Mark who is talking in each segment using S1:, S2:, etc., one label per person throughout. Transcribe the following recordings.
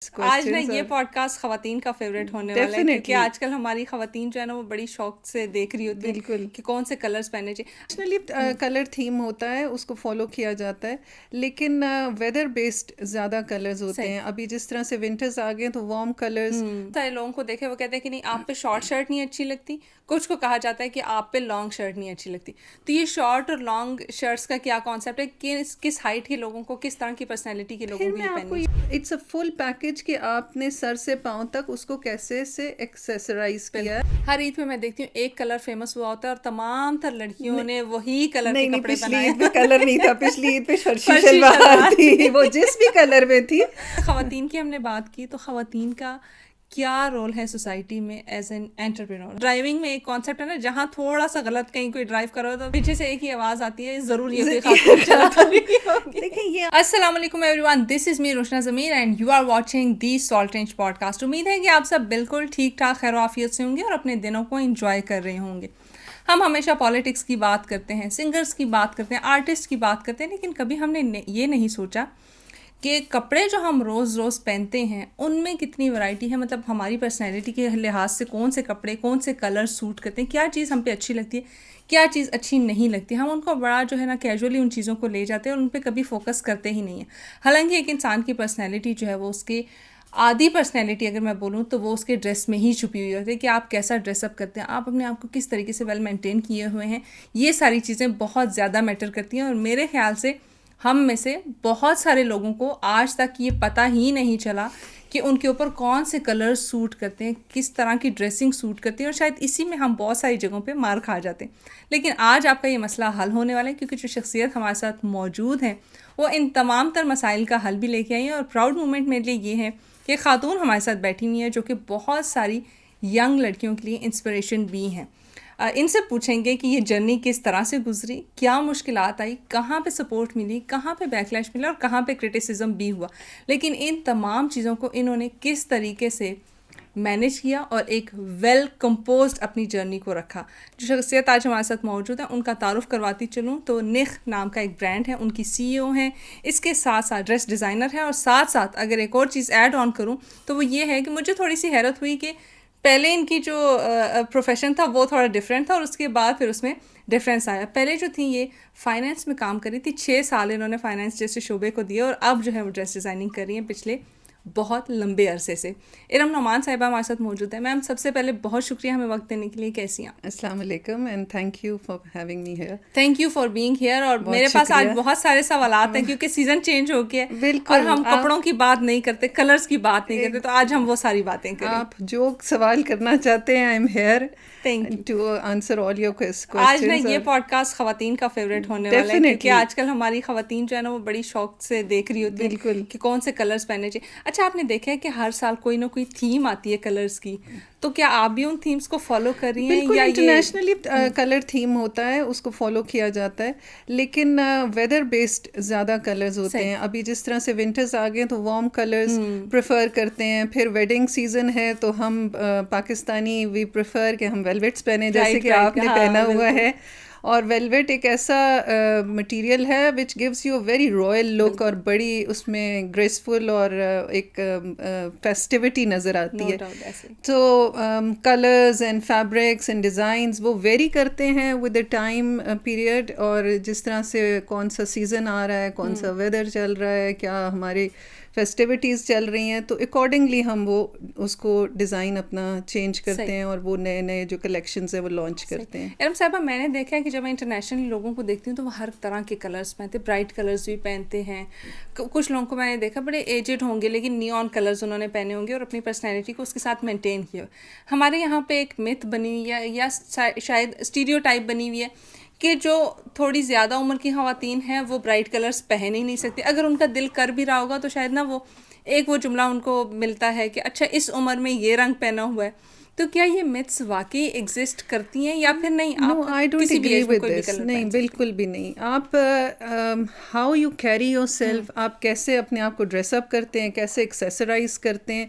S1: آج نا یہ پوڈ کاسٹ خواتین کا فیوریٹ ہونے والا ہے کیونکہ آج کل ہماری خواتین جو ہے نا وہ بڑی شوق سے دیکھ رہی ہوتی ہیں کہ کون سے کلرز پہننے چاہیے.
S2: نیشنلی کلر تھیم ہوتا ہے, اس کو فالو کیا جاتا ہے, لیکن ویدر بیسڈ زیادہ کلرز ہوتے ہیں. ابھی جس طرح سے ونٹرز آ گئے تو وارم کلرز.
S1: سارے لوگوں کو دیکھے وہ کہتے ہیں کہ نہیں آپ پہ شارٹ شرٹ نہیں اچھی لگتی, کچھ کو کہا جاتا ہے کہ آپ پہ لانگ شرٹ نہیں اچھی لگتی. تو یہ شارٹ اور لانگ شرٹس کا کیا کانسیپٹ ہے, کس ہائٹ کے لوگوں کو, کس طرح کی پرسنالٹی کے لوگوں کو یہ پہننی
S2: چاہیے. اٹس اے فل پیکج کہ آپ نے سر سے پاؤں تک اس کو کیسے سے ایکسیسرائز کیا.
S1: ہر عید میں میں دیکھتی ہوں ایک کلر فیمس ہوا ہوتا ہے اور تمام تر لڑکیوں نے وہی کلر کے کپڑے بنائے.
S2: پچھلی عید میں کلر نہیں تھا, پچھلی عید پہ فرشی شلوار تھی, وہ جس بھی کلر میں تھی.
S1: خواتین کی ہم نے بات کی تو خواتین کا کیا رول ہے سوسائٹی میں ایز این انٹرپرینور. ڈرائیونگ میں ایک کانسیپٹ ہے نا, جہاں تھوڑا سا غلط کہیں کوئی ڈرائیو کرو تو پیچھے سے ایک ہی آواز آتی ہے, ضرور یہ خاتون چلاتا ہوگی.
S2: دیکھیں یہ
S1: السلام علیکم every one, this is me Roshna Zameer and you are watching the Salt Range podcast. امید ہے کہ آپ سب بالکل ٹھیک ٹھاک خیر و عافیت سے ہوں گے اور اپنے دنوں کو انجوائے کر رہے ہوں گے. ہم ہمیشہ پالیٹکس کی بات کرتے ہیں, سنگرز کی بات کرتے ہیں, آرٹسٹ کی بات کرتے ہیں, لیکن کبھی ہم نے یہ نہیں سوچا کہ کپڑے جو ہم روز روز پہنتے ہیں ان میں کتنی ورائٹی ہے. مطلب ہماری پرسنالٹی کے لحاظ سے کون سے کپڑے, کون سے کلر سوٹ کرتے ہیں, کیا چیز ہم پہ اچھی لگتی ہے, کیا چیز اچھی نہیں لگتی. ہم ان کو بڑا جو ہے نا کیجولی ان چیزوں کو لے جاتے ہیں اور ان پہ کبھی فوکس کرتے ہی نہیں ہیں. حالانکہ ایک انسان کی پرسنالٹی جو ہے وہ اس کے آدھی پرسنالٹی اگر میں بولوں تو وہ اس کے ڈریس میں ہی چھپی ہوئی ہوتی ہے کہ آپ کیسا ڈریس اپ کرتے ہیں, آپ اپنے آپ کو کس طریقے سے ویل مینٹین کیے ہوئے ہیں. یہ ساری چیزیں بہت زیادہ میٹر کرتی ہیں اور میرے خیال سے ہم میں سے بہت سارے لوگوں کو آج تک یہ پتہ ہی نہیں چلا کہ ان کے اوپر کون سے کلر سوٹ کرتے ہیں, کس طرح کی ڈریسنگ سوٹ کرتے ہیں, اور شاید اسی میں ہم بہت ساری جگہوں پہ مار کھا جاتے ہیں. لیکن آج آپ کا یہ مسئلہ حل ہونے والا ہے کیونکہ جو شخصیت ہمارے ساتھ موجود ہیں وہ ان تمام تر مسائل کا حل بھی لے کے آئی ہیں. اور پراؤڈ مومنٹ میرے لیے یہ ہے کہ خاتون ہمارے ساتھ بیٹھی ہوئی ہیں جو کہ بہت ساری ینگ لڑکیوں کے لیے انسپریشن بھی ہیں. ان سے پوچھیں گے کہ یہ جرنی کس طرح سے گزری, کیا مشکلات آئی, کہاں پہ سپورٹ ملی, کہاں پہ بیکلیش ملا اور کہاں پہ کرٹیسزم بھی ہوا, لیکن ان تمام چیزوں کو انہوں نے کس طریقے سے مینیج کیا اور ایک ویل کمپوزڈ اپنی جرنی کو رکھا. جو شخصیت آج ہمارے ساتھ موجود ہے ان کا تعارف کرواتی چلوں تو نخ نام کا ایک برانڈ ہے, ان کی CEO ہیں, اس کے ساتھ ساتھ ڈریس ڈیزائنر ہے, اور ساتھ ساتھ اگر ایک اور چیز ایڈ آن کروں تو وہ یہ ہے کہ مجھے تھوڑی سی حیرت ہوئی کہ پہلے ان کی جو پروفیشن تھا وہ تھوڑا ڈفرینٹ تھا اور اس کے بعد پھر اس میں ڈفرینس آیا. پہلے جو تھی یہ فائنینس میں کام کری تھی, 6 سال انہوں نے فائنینس جیسے شعبے کو دیا, اور اب جو ہے وہ ڈریس ڈیزائننگ کر رہی ہیں پچھلے بہت لمبے عرصے سے. ارم نعمان صاحبہ ہمارے ساتھ موجود ہیں. میم سب سے پہلے بہت شکریہ ہمیں وقت دینے کے لیے, کیسی ہیں؟
S2: السلام علیکم and thank you for having me here.
S1: Thank you for being here. اور میرے پاس آج بہت سارے سوالات ہیں کیونکہ سیزن چینج ہو گیا ہے اور ہم کپڑوں کی بات نہیں کرتے, کلرز کی بات نہیں کرتے, تو آج ہم وہ ساری باتیں کریں.
S2: آپ جو سوال کرنا چاہتے ہیں I'm here to answer all your questions.
S1: آج نا یہ پوڈ کاسٹ خواتین کا فیوریٹ ہونے والا ہے کیونکہ آج کل ہماری خواتین جو ہے نا وہ بڑی شوق سے دیکھ رہی ہوتی ہیں کہ کون سے کلرز پہننے چاہیے. اچھا آپ نے دیکھا ہے کہ ہر سال کوئی نہ کوئی تھیم آتی ہے کلرز کی, تو کیا آپ بھی ان تھیمز کو فالو کر رہی ہیں؟
S2: بالکل انٹرنیشنلی کلر تھیم ہوتا ہے, اس کو فالو کیا جاتا ہے, لیکن ویدر بیسڈ زیادہ کلرز ہوتے ہیں. ابھی جس طرح سے ونٹرز آ گئے تو وارم کلرز پریفر کرتے ہیں. پھر ویڈنگ سیزن ہے تو ہم پاکستانی وی پریفر کہ ہم ویلویٹس پہنے, جیسے کہ آپ نے پہنا ہوا ہے. اور ویلویٹ ایک ایسا مٹیریل ہے which gives you a very royal look, اور بڑی اس میں گریسفل اور ایک فیسٹیوٹی نظر آتی ہے. تو colours and fabrics and designs وہ ویری کرتے ہیں ود دا ٹائم پیریڈ, اور جس طرح سے کون سا سیزن آ رہا ہے, کون سا ویدر چل رہا ہے, کیا ہمارے فیسٹیوٹیز چل رہی ہیں, تو اکارڈنگلی ہم وہ اس کو ڈیزائن اپنا چینج کرتے ہیں اور وہ نئے نئے جو کلیکشنز ہیں وہ لانچ کرتے ہیں.
S1: ارم صاحبہ میں نے دیکھا ہے کہ جب میں انٹرنیشنل لوگوں کو دیکھتی ہوں تو وہ ہر طرح کے کلرز پہنتے ہیں, برائٹ کلرز بھی پہنتے ہیں. کچھ لوگوں کو میں نے دیکھا بڑے ایجڈ ہوں گے لیکن نیون کلرز انہوں نے پہنے ہوں گے اور اپنی پرسنالٹی کو اس کے ساتھ مینٹین کیا. ہمارے یہاں پہ ایک متھ بنی ہوئی ہے یا شاید اسٹیریو ٹائپ بنی ہوئی ہے کہ جو تھوڑی زیادہ عمر کی خواتین ہیں وہ برائٹ کلرز پہن ہی نہیں سکتی. اگر ان کا دل کر بھی رہا ہوگا تو شاید نا وہ ایک وہ جملہ ان کو ملتا ہے کہ اچھا اس عمر میں یہ رنگ پہنا ہوا ہے. تو کیا یہ میتھس واقعی ایگزسٹ کرتی ہیں یا پھر نہیں؟
S2: No I don't agree with this. نہیں بالکل بھی نہیں. آپ how you carry yourself, آپ کیسے اپنے آپ کو ڈریس اپ کرتے ہیں, کیسے ایکسیسرائز کرتے ہیں,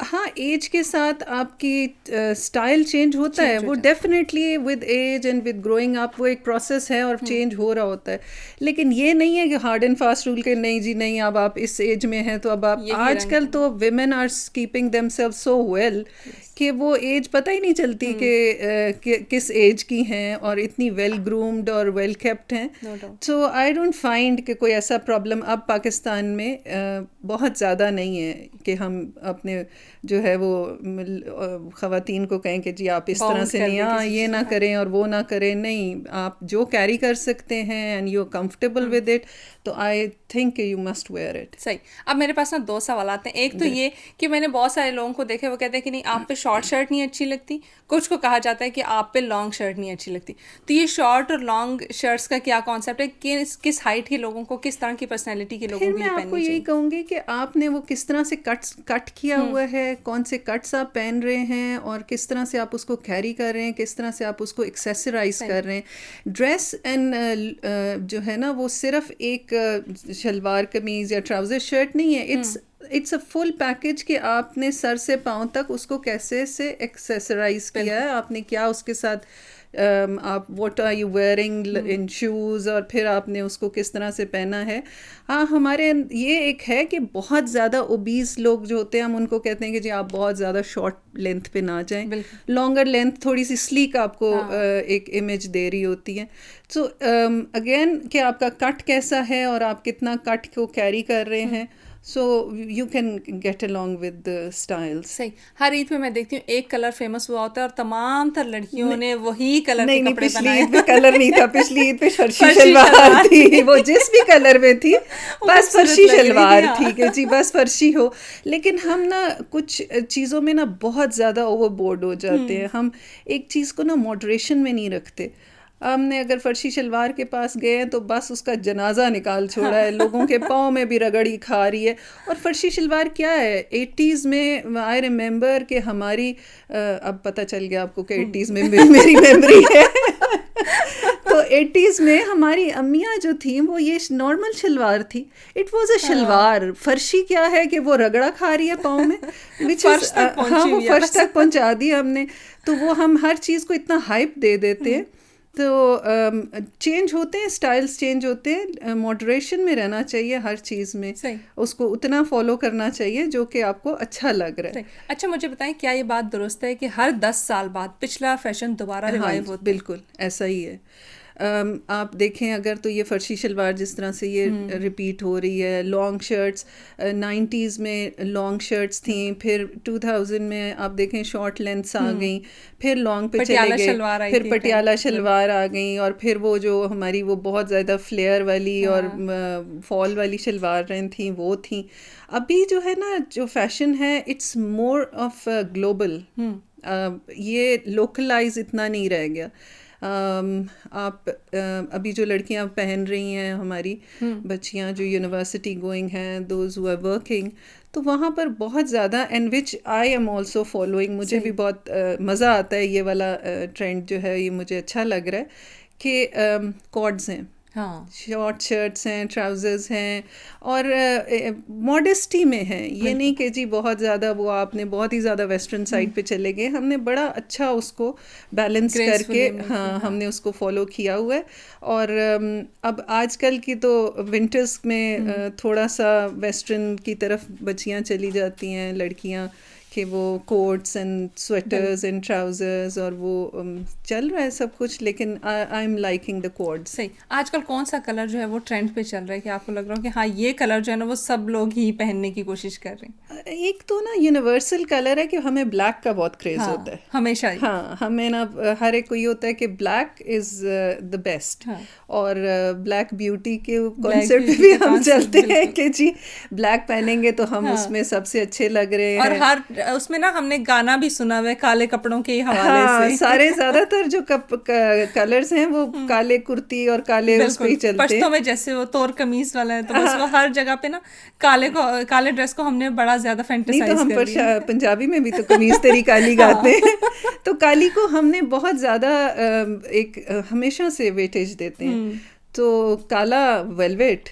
S2: ہاں ایج کے ساتھ آپ کی اسٹائل چینج ہوتا ہے, وہ definitely with age and with growing up وہ ایک پروسیس ہے اور چینج ہو رہا ہوتا ہے. لیکن یہ نہیں ہے کہ ہارڈ اینڈ فاسٹ رول کہ نہیں جی نہیں اب آپ اس ایج میں ہیں تو اب آپ, آج کل تو women are keeping them self so well کہ وہ ایج پتہ ہی نہیں چلتی کہ کس ایج کی ہیں اور اتنی ویل گرومڈ اور ویل کیپٹ ہیں. سو آئی ڈونٹ فائنڈ کہ کوئی ایسا پرابلم اب پاکستان میں بہت زیادہ نہیں ہے کہ ہم اپنے جو ہے وہ خواتین کو کہیں کہ جی آپ اس طرح سے نہیں, یہ نہ کریں اور وہ نہ کریں. نہیں, آپ جو کیری کر سکتے ہیں and you comfortable with it, تو I think you must wear it.
S1: صحیح. اب میرے پاس نا 2 سوالات ہیں. ایک تو یہ کہ میں نے بہت سارے لوگوں کو دیکھے وہ کہتے ہیں کہ نہیں آپ پہ شارٹ شرٹ نہیں اچھی لگتی, کچھ کو کہا جاتا ہے کہ آپ پہ لانگ شرٹ نہیں اچھی لگتی. تو یہ شارٹ اور لانگ شرٹس کا کیا کانسیپٹ ہے کہ کس ہائٹ کے لوگوں کو, کس طرح کی پرسنالٹی کے لوگوں کو
S2: میں آپ کو یہی کہوں گی کہ آپ نے وہ کس طرح سے کٹ کیا ہوا ہے, کون سے کٹس آپ پہن رہے ہیں اور کس طرح سے آپ اس کو کیری کر رہے ہیں, کس طرح سے آپ اس کو ایکسیسرائز کر رہے ہیں. ڈریس اینڈ جو ہے نا وہ صرف ایک شلوار قمیض یا ٹراؤزر شرٹ نہیں ہے, اٹس اے فل پیکج کہ آپ نے سر سے پاؤں تک اس کو کیسے سے ایکسیسرائز کیا ہے, آپ نے کیا اس کے ساتھ آپ what are you wearing in shoes, اور پھر آپ نے اس کو کس طرح سے پہنا ہے. ہاں ہمارے یہ ایک ہے کہ بہت زیادہ اوبیز لوگ جو ہوتے ہیں ہم ان کو کہتے ہیں کہ جی آپ بہت زیادہ شارٹ لینتھ پہ نہ جائیں, لانگر لینتھ تھوڑی سی سلیک آپ کو ایک امیج دے رہی ہوتی ہے. سو اگین کہ آپ کا کٹ کیسا ہے اور آپ کتنا کٹ کو کیری کر رہے ہیں, so you can get along with the styles.
S1: صحیح. ہر عید میں میں دیکھتی ہوں ایک کلر فیمس ہوا ہوتا ہے اور تمام تر لڑکیوں نے وہی کلر کے کپڑے
S2: پچھلی عید میں کلر نہیں تھا, پچھلی عید پہ فرشی شلوار تھی, وہ جس بھی کلر میں تھی بس فرشی شلوار تھی کہ جی بس فرشی ہو. لیکن ہم نا کچھ چیزوں میں نا بہت زیادہ اوور بورڈ ہو جاتے ہیں, ہم ایک چیز کو نا ماڈریشن میں نہیں رکھتے. ہم نے اگر فرشی شلوار کے پاس گئے ہیں تو بس اس کا جنازہ نکال چھوڑا ہے, لوگوں کے پاؤں میں بھی رگڑی کھا رہی ہے. اور فرشی شلوار کیا ہے, 80s میں آئی ریممبر کہ ہماری, اب پتہ چل گیا آپ کو کہ 80s میں میری میموری ہے, تو 80s میں ہماری امیاں جو تھیں وہ یہ نارمل شلوار تھی, اٹ واز اے شلوار. فرشی کیا ہے کہ وہ رگڑا کھا رہی ہے پاؤں میں, ہاں وہ فرش تک پہنچا دی ہم نے. تو وہ ہم ہر چیز کو اتنا ہائپ دے دیتے ہیں. تو چینج ہوتے ہیں, اسٹائلس چینج ہوتے ہیں, ماڈریشن میں رہنا چاہیے ہر چیز میں, اس کو اتنا فالو کرنا چاہیے جو کہ آپ کو اچھا لگ رہا ہے.
S1: اچھا مجھے بتائیں کیا یہ بات درست ہے کہ ہر 10 سال بعد پچھلا فیشن دوبارہ ریوائیو ہوتا ہے؟
S2: بالکل ایسا ہی ہے. آپ دیکھیں اگر تو یہ فرشی شلوار جس طرح سے یہ ریپیٹ ہو رہی ہے, لانگ شرٹس 90s میں لانگ شرٹس تھیں, پھر 2000 میں آپ دیکھیں شارٹ لینتھس آ گئیں, پھر لانگ پہ چلے گئے, پھر پٹیالہ شلوار آ گئیں, اور پھر وہ جو ہماری وہ بہت زیادہ فلیئر والی اور فال والی شلوار تھیں وہ تھیں. ابھی جو ہے نا جو فیشن ہے اٹس مور آف گلوبل, یہ لوکلائز اتنا نہیں رہ گیا. آپ ابھی جو لڑکیاں پہن رہی ہیں ہماری بچیاں جو یونیورسٹی گوئنگ ہیں, دوز ہو آر ورکنگ, تو وہاں پر بہت زیادہ, and which I am also following, مجھے بھی بہت مزہ آتا ہے یہ والا ٹرینڈ جو ہے, یہ مجھے اچھا لگ رہا ہے کہ کارڈز ہیں, شارٹ شرٹس ہیں, ٹراؤزرز ہیں, اور ماڈسٹی میں ہیں. یہ نہیں کہ جی بہت زیادہ وہ آپ نے بہت ہی زیادہ ویسٹرن سائڈ پہ چلے گئے, ہم نے بڑا اچھا اس کو بیلنس کر کے ہم نے اس کو فالو کیا ہوا ہے. اور اب آج کل کی تو ونٹرز میں تھوڑا سا ویسٹرن کی طرف بچیاں چلی جاتی ہیں, لڑکیاں, کہ وہ coats and sweaters and trousers, اور وہ چل رہا ہے سب کچھ, لیکن I'm liking the code.
S1: صحیح. آج کل کون سا کلر جو ہے وہ ٹرینڈ پہ چل رہا ہے کہ آپ کو لگ رہا ہو کہ ہاں یہ کلر جو ہے نا وہ سب لوگ ہی پہننے کی کوشش کر رہے ہیں؟
S2: ایک تو نا یونیورسل کلر ہے کہ ہمیں بلیک کا بہت کریز ہوتا ہے
S1: ہمیشہ.
S2: ہاں ہمیں نا ہر ایک کو یہ ہوتا ہے کہ بلیک از دا بیسٹ, اور بلیک بیوٹی کے کانسیپٹ پہ بھی ہم چلتے ہیں کہ جی بلیک پہنیں گے تو ہم اس میں سب سے اچھے لگ رہے ہیں.
S1: اور ہر اس میں نا ہم نے گانا بھی سنا ہوا ہے کالے کپڑوں کے حوالے سے.
S2: سارے زیادہ تر جو کلرز ہیں وہ کالے کرتی اور کالے اس پہ ہی چلتے ہیں.
S1: پشتوں میں جیسے وہ تور قمیص والا ہے, تو بس وہ ہر جگہ پہ نا کالے ڈریس کو ہم نے بڑا زیادہ فینٹیسائز کر لیا.
S2: نہیں تو ہم پنجابی میں بھی تو قمیص تیری کالی گاتے ہیں, تو کالی کو ہم نے بہت زیادہ ایک ہمیشہ سے ویٹیج دیتے ہیں. تو کالا ویلویٹ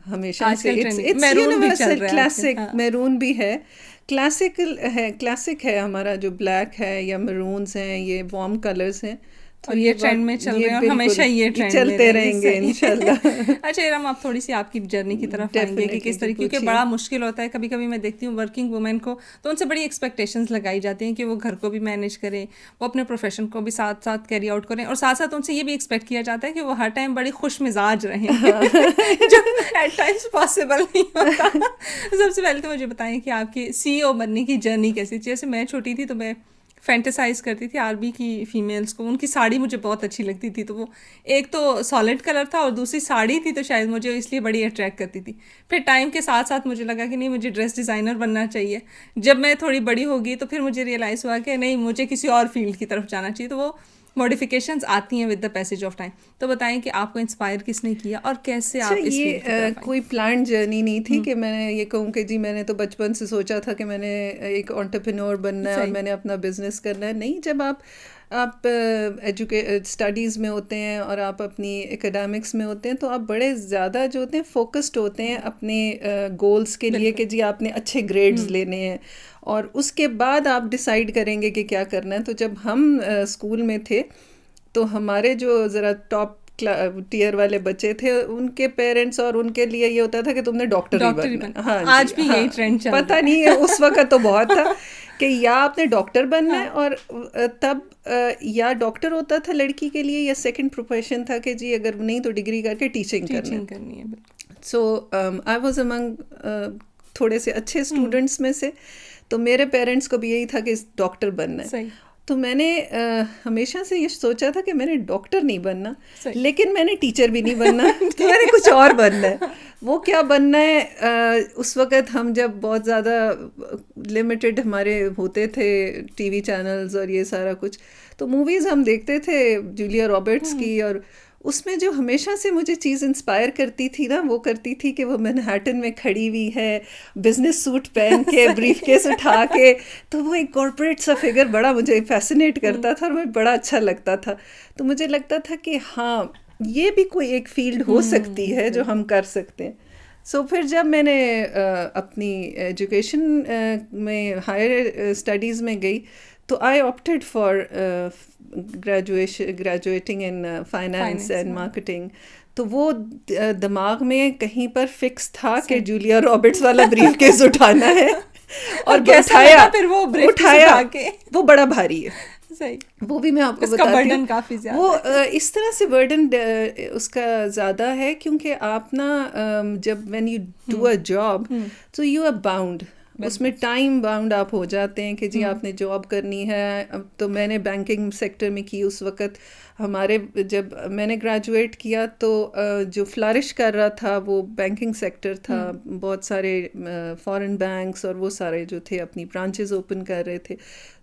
S2: ہمیشہ سے یونیورسل کلاسک, میرون بھی ہے, کلاسک ہے ہمارا جو بلیک ہے یا مرونز ہیں، یہ وارم کلرز ہیں،
S1: اور یہ ٹرینڈ میں چل رہے ہیں اور ہمیشہ یہ ٹرینڈ
S2: چلتے رہیں گے انشاءاللہ.
S1: اچھا ارم، آپ تھوڑی سی آپ کی جرنی کی طرف آئیں گے کہ کس طرح، کیونکہ بڑا مشکل ہوتا ہے. کبھی کبھی میں دیکھتی ہوں ورکنگ وومن کو تو ان سے بڑی ایکسپیکٹیشنز لگائی جاتی ہیں کہ وہ گھر کو بھی مینیج کریں، وہ اپنے پروفیشن کو بھی ساتھ ساتھ کیری آؤٹ کریں، اور ساتھ ساتھ ان سے یہ بھی ایکسپیکٹ کیا جاتا ہے کہ وہ ہر ٹائم بڑی خوش مزاج رہیں جو ایٹ ٹائمس پاسبل نہیں ہوتا. سب سے پہلے تو مجھے بتائیں کہ آپ کی سی او بننے کی جرنی کیسی تھی. جیسے میں چھوٹی تھی تو میں فینٹیسائز کرتی تھی آرمی کی فیمیلز کو، ان کی ساڑی مجھے بہت اچھی لگتی تھی. تو وہ ایک تو سالڈ کلر تھا اور دوسری ساڑی تھی، تو شاید مجھے اس لیے بڑی اٹریکٹ کرتی تھی. پھر ٹائم کے ساتھ ساتھ مجھے لگا کہ نہیں، مجھے ڈریس ڈیزائنر بننا چاہیے. جب میں تھوڑی بڑی ہوگی تو پھر مجھے ریئلائز ہوا کہ نہیں، مجھے کسی اور فیلڈ کی طرف جانا چاہیے. تو وہ موڈیفیکیشنز آتی ہیں with the passage of time. تو بتائیں کہ آپ کو انسپائر کس نے کیا اور کیسے آپ اس فیلڈ کی طرف آئیں؟
S2: کوئی پلانڈ جرنی نہیں تھی کہ میں نے یہ کہوں کہ جی میں نے تو بچپن سے سوچا تھا کہ میں نے ایک انٹرپرینور بننا ہے اور میں نے اپنا بزنس کرنا ہے. نہیں، جب آپ اسٹڈیز میں ہوتے ہیں اور آپ اپنی اکیڈمکس میں ہوتے ہیں تو آپ بڑے زیادہ جو ہوتے ہیں فوکسڈ ہوتے ہیں اپنے گولز کے لیے کہ جی آپ نے اچھے گریڈز لینے ہیں، اور اس کے بعد آپ ڈیسائیڈ کریں گے کہ کیا کرنا ہے. تو جب ہم اسکول میں تھے تو ہمارے جو ذرا ٹاپ ٹیئر والے بچے تھے، ان کے پیرنٹس اور ان کے لیے یہ ہوتا تھا کہ تم نے ڈاکٹر ہی بننا. ہاں،
S1: آج بھی یہی ٹرینڈ چل رہا ہے.
S2: پتہ نہیں ہے، اس وقت تو بہت تھا کہ یا آپ نے ڈاکٹر بننا ہے، اور تب یا ڈاکٹر ہوتا تھا لڑکی کے لیے، یا سیکنڈ پروفیشن تھا کہ جی اگر نہیں تو ڈگری کر کے ٹیچنگ کرنی ہے. سو آئی واز امنگ تھوڑے سے اچھے اسٹوڈنٹس میں سے. تو میرے پیرنٹس کو بھی یہی تھا کہ ڈاکٹر بننا ہے. تو میں نے ہمیشہ سے یہ سوچا تھا کہ میں نے ڈاکٹر نہیں بننا، لیکن میں نے ٹیچر بھی نہیں بننا، تو میں نے کچھ اور بننا ہے. وہ کیا بننا ہے، اس وقت ہم جب بہت زیادہ لمیٹڈ ہمارے ہوتے تھے ٹی وی چینلز اور یہ سارا کچھ، تو موویز ہم دیکھتے تھے جولیا رابرٹس کی، اور اس میں جو ہمیشہ سے مجھے چیز انسپائر کرتی تھی نا، وہ کرتی تھی کہ وہ مینہٹن میں کھڑی ہوئی ہے بزنس سوٹ پہن کے، بریف کیس اٹھا کے، تو وہ ایک کارپوریٹ سا فگر بڑا مجھے فیسنیٹ کرتا تھا اور مجھے بڑا اچھا لگتا تھا. تو مجھے لگتا تھا کہ ہاں یہ بھی کوئی ایک فیلڈ ہو سکتی ہے جو ہم کر سکتے ہیں. سو پھر جب میں نے اپنی ایجوکیشن میں ہائر اسٹڈیز میں گئی تو I opted for graduating in finance and marketing. تو وہ دماغ میں کہیں پر فکس تھا کہ جولیا رابرٹس والا بریف کیس اٹھانا ہے، اور اٹھایا وہ بڑا بھاری ہے. وہ بھی میں آپ کو بتاتی ہوں، وہ اس طرح سے برڈن اس کا زیادہ ہے کیونکہ آپ نا جب when you do a job تو یو آر باؤنڈ، اس میں ٹائم باؤنڈ آپ ہو جاتے ہیں کہ جی آپ نے جاب کرنی ہے. تو میں نے بینکنگ سیکٹر میں کی اس وقت. ہمارے جب میں نے گریجویٹ کیا تو جو فلرش کر رہا تھا وہ بینکنگ سیکٹر تھا. بہت سارے فارن بینکس اور وہ سارے جو تھے اپنی برانچز اوپن کر رہے تھے.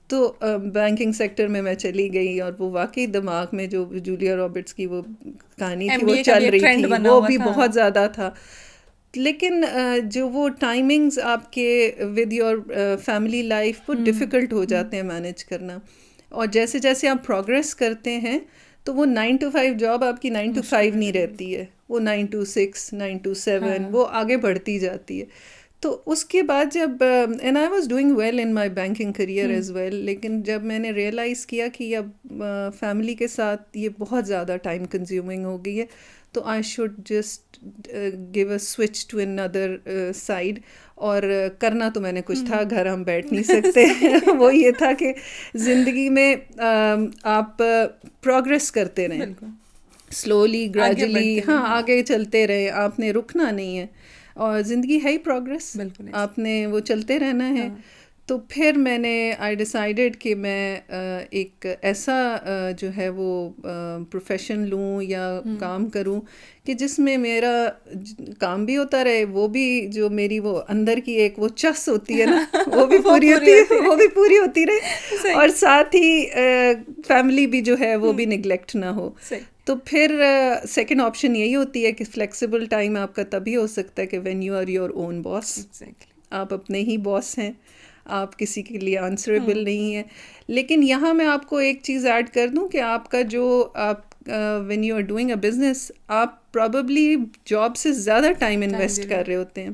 S2: تو بینکنگ سیکٹر میں چلی گئی، اور وہ واقعی دماغ میں جو جولیا رابرٹس کی وہ کہانی تھی وہ چل رہی تھی، وہ بھی بہت زیادہ تھا. لیکن جو وہ ٹائمنگز آپ کے ود یور فیملی لائف وہ ڈیفیکلٹ ہو جاتے ہیں مینیج کرنا. اور جیسے جیسے آپ پروگریس کرتے ہیں تو وہ 9 to 5 جاب آپ کی 9 to 5 نہیں رہتی ہے، وہ 9 to 6 9 to 7 وہ آگے بڑھتی جاتی ہے. تو اس کے بعد جب and I was doing well in my banking career as well, لیکن جب میں نے ریئلائز کیا کہ اب فیملی کے ساتھ یہ بہت زیادہ ٹائم کنزیومنگ ہو گئی ہے، تو I should just give a switch to اندر سائڈ. اور کرنا تو میں نے کچھ تھا، گھر ہم بیٹھ نہیں سکتے. وہ یہ تھا کہ زندگی میں آپ پروگریس کرتے رہیں سلولی گریجولی، ہاں آگے چلتے رہیں، آپ نے رکنا نہیں ہے. اور زندگی ہے ہی پروگریس، آپ نے وہ چلتے رہنا ہے. تو پھر میں نے آئی ڈیسائیڈیڈ کہ میں ایک ایسا جو ہے وہ پروفیشن لوں یا کام کروں کہ جس میں میرا کام بھی ہوتا رہے، وہ بھی جو میری وہ اندر کی ایک وہ چس ہوتی ہے نا وہ بھی پوری ہوتی رہے، اور ساتھ ہی فیملی بھی جو ہے وہ بھی نگلیکٹ نہ ہو. تو پھر سیکنڈ آپشن یہی ہوتی ہے کہ فلیکسیبل ٹائم آپ کا تبھی ہو سکتا ہے کہ when you are your own boss. آپ اپنے ہی باس ہیں، آپ کسی کے لیے آنسریبل نہیں ہیں. لیکن یہاں میں آپ کو ایک چیز ایڈ کر دوں کہ آپ کا جو آپ when you are doing a business, آپ پرابیبلی جاب سے زیادہ ٹائم انویسٹ کر رہے ہوتے ہیں.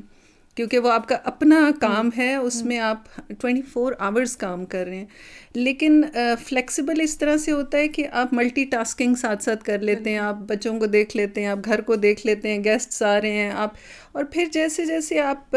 S2: کیونکہ وہ آپ کا اپنا کام ہے, اس میں آپ 24 آورز کام کر رہے ہیں. لیکن فلیکسیبل اس طرح سے ہوتا ہے کہ آپ ملٹی ٹاسکنگ ساتھ ساتھ کر لیتے ہیں, آپ بچوں کو دیکھ لیتے ہیں, آپ گھر کو دیکھ لیتے ہیں, گیسٹس آ رہے ہیں آپ, اور پھر جیسے جیسے آپ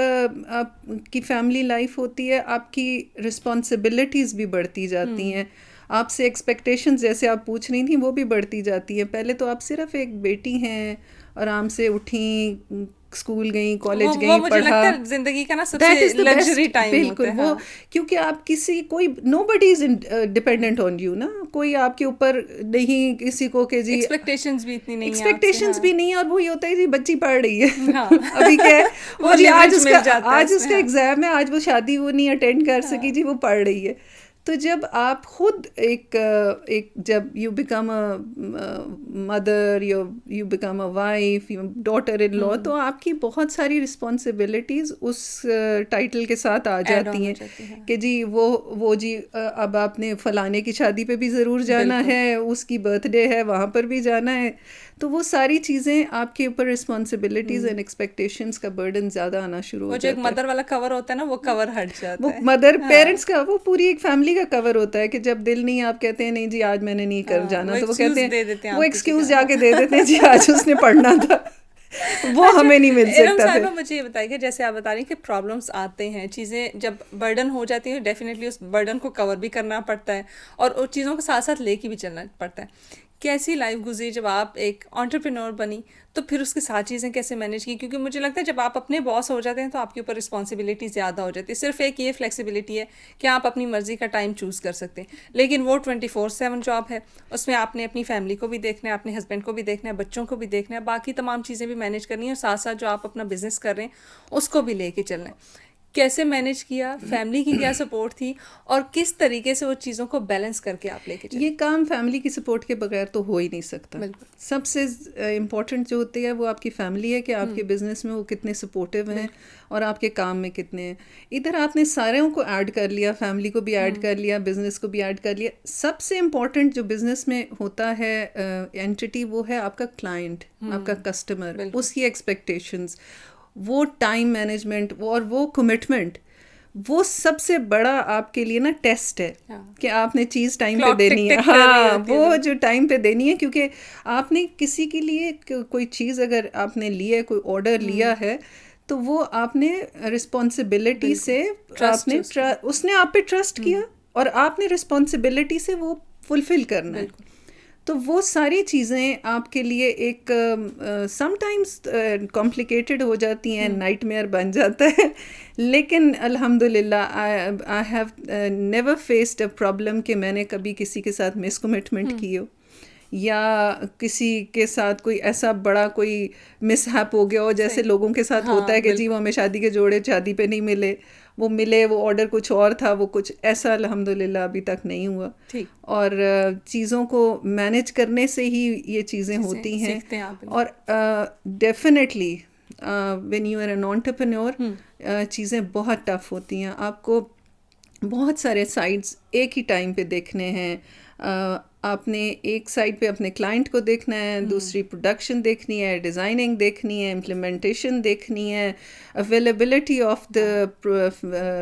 S2: کی فیملی لائف ہوتی ہے آپ کی رسپانسبلٹیز بھی بڑھتی جاتی ہیں, آپ سے ایکسپیکٹیشنز جیسے آپ پوچھ رہی تھیں وہ بھی بڑھتی جاتی ہیں. پہلے تو آپ صرف ایک بیٹی ہیں, آرام سے اٹھیں, اسکول گئیں, کالج گئیں,
S1: مجھے
S2: پڑھا,
S1: لگتا ہے زندگی کا نا سب
S2: دیٹ
S1: سے
S2: از دا
S1: لگژری
S2: بیسٹ.
S1: ٹائم
S2: بالکل وہ, کیونکہ آپ کسی کوئی نو بڈی از ڈپینڈنٹ آن یو نا, کوئی آپ کے اوپر نہیں کسی کو کہ جی
S1: ایکسپیکٹیشنز بھی اتنی نہیں ہیں,
S2: ایکسپیکٹیشنز بھی نہیں, اور وہی ہوتا ہے جی بچی پڑھ رہی ہے ابھی کیا ہے
S1: وہ
S2: وہ جی آج
S1: اس
S2: اس کا ایگزام ہے, آج وہ شادی وہ نہیں اٹینڈ کر سکی جی, وہ پڑھ رہی ہے. تو جب آپ خود ایک جب you become a mother, you become a wife, daughter in law, تو آپ کی بہت ساری رسپانسبلٹیز اس ٹائٹل کے ساتھ آ جاتی ہیں کہ جی وہ جی اب آپ نے فلانے کی شادی پہ بھی ضرور جانا ہے, اس کی برتھ ڈے ہے وہاں پر بھی جانا ہے. تو وہ ساری چیزیں آپ کے اوپر رسپانسبلٹیز اینڈ ایکسپیکٹیشنز کا برڈن زیادہ آنا شروع ہو جاتا ہے.
S1: جو ایک مدر والا کور ہوتا ہے نا, وہ کور ہٹ جاتا ہے,
S2: وہ مدر پیرنٹس کا, وہ پوری ایک فیملی کا کور ہوتا ہے کہ جب دل نہیں, آپ کہتے ہیں نہیں جی آج میں نے نہیں کر جانا, تو وہ کہتے ہیں وہ ایکسکیوز جا کے دے دیتے ہیں جی آج اس نے پڑھنا تھا, وہ ہمیں نہیں مل سکتا.
S1: صاحبہ مجھے یہ بتائیے کہ جیسے آپ بتا رہی ہیں کہ پرابلمس آتے ہیں, چیزیں جب برڈن ہو جاتی ہیں ڈیفینیٹلی اس برڈن کو کور بھی کرنا پڑتا ہے اور ان چیزوں کو ساتھ ساتھ لے کے بھی چلنا پڑتا ہے. کیسی لائف گزری جب آپ ایک انٹرپرینور بنی, تو پھر اس کے ساتھ چیزیں کیسے مینیج کی؟ کیونکہ مجھے لگتا ہے جب آپ اپنے باس ہو جاتے ہیں تو آپ کے اوپر رسپانسبلٹی زیادہ ہو جاتی ہے. صرف ایک یہ فلیکسیبلٹی ہے کہ آپ اپنی مرضی کا ٹائم چوز کر سکتے ہیں, لیکن وہ 24/7 جاب ہے, اس میں آپ نے اپنی فیملی کو بھی دیکھنا ہے, اپنے ہسبینڈ کو بھی دیکھنا ہے, بچوں کو بھی دیکھنا ہے, باقی تمام چیزیں بھی مینیج کرنی ہے, اور ساتھ ساتھ جو آپ اپنا بزنس کر رہے ہیں اس کو بھی لے کے چلنا ہے. کیسے مینیج کیا, فیملی کی کیا سپورٹ تھی, اور کس طریقے سے وہ چیزوں کو بیلنس کر کے آپ لے کے چلے؟
S2: یہ کام فیملی کی سپورٹ کے بغیر تو ہو ہی نہیں سکتا. سب سے امپورٹنٹ جو ہوتی ہے وہ آپ کی فیملی ہے, کہ آپ کے بزنس میں وہ کتنے سپورٹیو ہیں اور آپ کے کام میں کتنے ہیں. ادھر آپ نے ساروں کو ایڈ کر لیا, فیملی کو بھی ایڈ کر لیا, بزنس کو بھی ایڈ کر لیا. سب سے امپورٹنٹ جو بزنس میں ہوتا ہے اینٹی, وہ ہے آپ کا کلائنٹ, آپ کا کسٹمر, اس کی ایکسپیکٹیشنز, وہ ٹائم مینجمنٹ اور وہ کمٹمنٹ, وہ سب سے بڑا آپ کے لیے نا ٹیسٹ ہے کہ آپ نے چیز ٹائم پہ دینی ہے. ہاں, وہ جو ٹائم پہ دینی ہے, کیونکہ آپ نے کسی کے لیے کوئی چیز اگر آپ نے لی ہے, کوئی آرڈر لیا ہے, تو وہ آپ نے رسپانسبلٹی سے, آپ نے اس نے آپ پہ ٹرسٹ کیا اور آپ نے رسپانسبلٹی سے وہ فلفل کرنا ہے. تو وہ ساری چیزیں آپ کے لیے ایک سم ٹائمز کمپلیکیٹڈ ہو جاتی ہیں, نائٹ میئر بن جاتا ہے, لیکن الحمد للہ I have never faced a problem کہ میں نے کبھی کسی کے ساتھ مس کمٹمنٹ کی ہو, یا کسی کے ساتھ کوئی ایسا بڑا کوئی مس ہیپ ہو گیا ہو جیسے لوگوں کے ساتھ ہوتا ہے کہ جی وہ ہمیں شادی کے جوڑے شادی پہ نہیں ملے, وہ ملے, وہ آرڈر کچھ اور تھا, وہ کچھ ایسا الحمد للہ ابھی تک نہیں ہوا. اور چیزوں کو مینیج کرنے سے ہی یہ چیزیں ہوتی ہیں. اور definitely when you are an entrepreneur, چیزیں بہت ٹف ہوتی ہیں. آپ کو بہت سارے سائڈس ایک ہی ٹائم پہ دیکھنے ہیں. آپ نے ایک سائڈ پہ اپنے کلائنٹ کو دیکھنا ہے, دوسری پروڈکشن دیکھنی ہے, ڈیزائننگ دیکھنی ہے, امپلیمنٹیشن دیکھنی ہے, availability of the